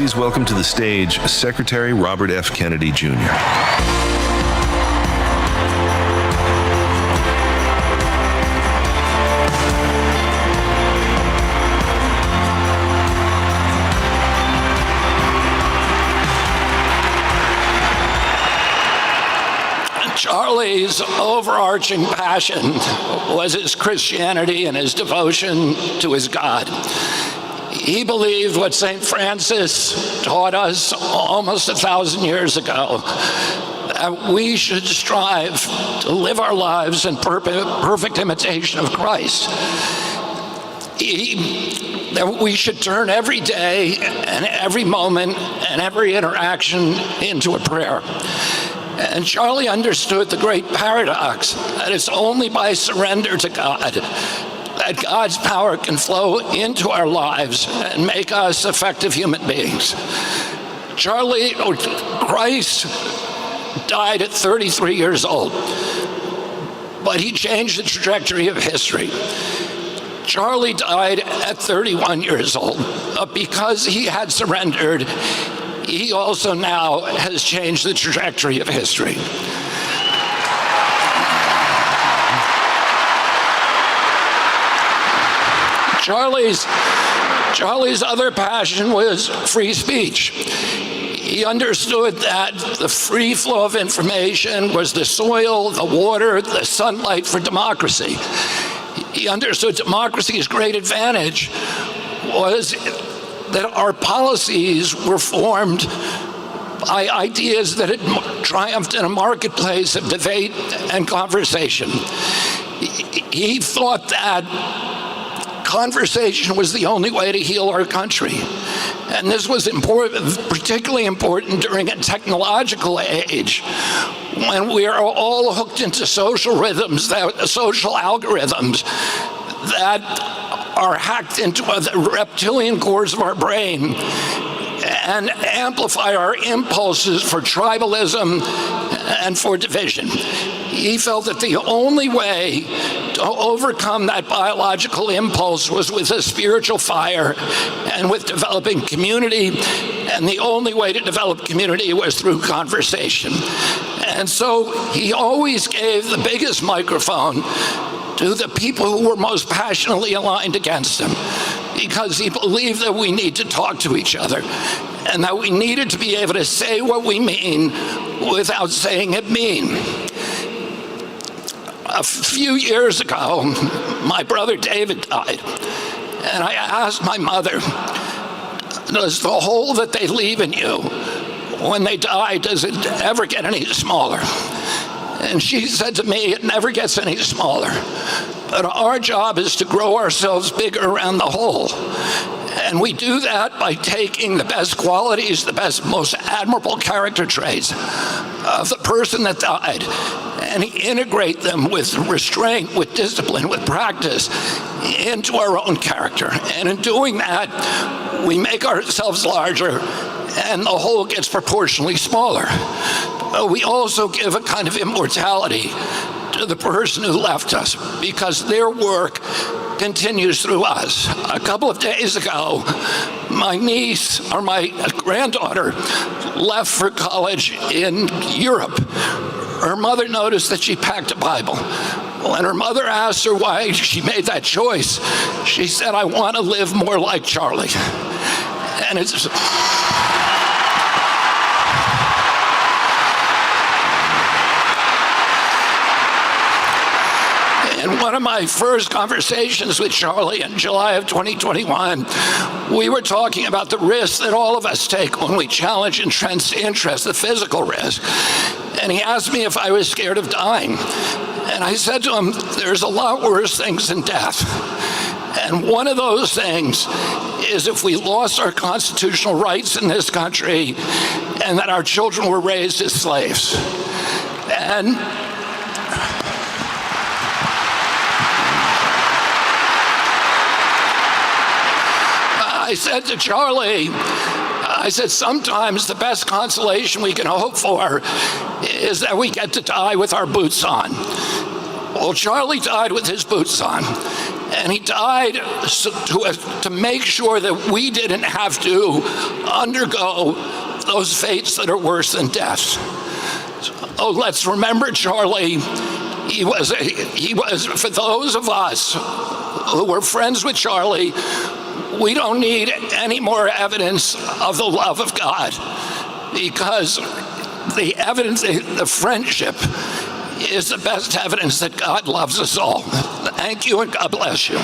Please welcome to the stage Secretary Robert F. Kennedy, Jr. Charlie's overarching passion was his Christianity and his devotion to his God. He believed what St. Francis taught us almost 1,000 years ago, that we should strive to live our lives in perfect imitation of Christ. That we should turn every day and every moment and every interaction into a prayer. And Charlie understood the great paradox that it's only by surrender to God that God's power can flow into our lives and make us effective human beings. Christ died at 33 years old, but he changed the trajectory of history. Charlie died at 31 years old, but because he had surrendered, he also now has changed the trajectory of history. Charlie's other passion was free speech. He understood that the free flow of information was the soil, the water, the sunlight for democracy. He understood democracy's great advantage was that our policies were formed by ideas that had triumphed in a marketplace of debate and conversation. He thought that conversation was the only way to heal our country. And this was particularly important during a technological age when we are all hooked into social rhythms, social algorithms that are hacked into the reptilian cores of our brain and amplify our impulses for tribalism and for division. He felt that the only way to overcome that biological impulse was with a spiritual fire and with developing community, and the only way to develop community was through conversation. And so he always gave the biggest microphone to the people who were most passionately aligned against him, because he believed that we need to talk to each other and that we needed to be able to say what we mean without saying it mean. A few years ago, my brother David died, and I asked my mother, does the hole that they leave in you when they die, does it ever get any smaller? And she said to me, it never gets any smaller. But our job is to grow ourselves bigger around the hole. And we do that by taking the best qualities, the best, most admirable character traits of the person that died, and integrate them with restraint, with discipline, with practice into our own character. And in doing that, we make ourselves larger, and the whole gets proportionally smaller. But we also give a kind of immortality to the person who left us, because their work continues through us. A couple of days ago, my niece, or my granddaughter, left for college in Europe. Her mother noticed that she packed a Bible. When her mother asked her why she made that choice, she said, I want to live more like Charlie. And it's... In one of my first conversations with Charlie in July of 2021, we were talking about the risks that all of us take when we challenge entrenched interests, the physical risk. And he asked me if I was scared of dying. And I said to him, there's a lot worse things than death. And one of those things is if we lost our constitutional rights in this country and that our children were raised as slaves. And I said to Charlie, I said, sometimes the best consolation we can hope for is that we get to die with our boots on. Well, Charlie died with his boots on. And he died to make sure that we didn't have to undergo those fates that are worse than death. Oh, let's remember Charlie. He was, for those of us who were friends with Charlie, we don't need any more evidence of the love of God, because the evidence, the friendship, is the best evidence that God loves us all. Thank you, and God bless you.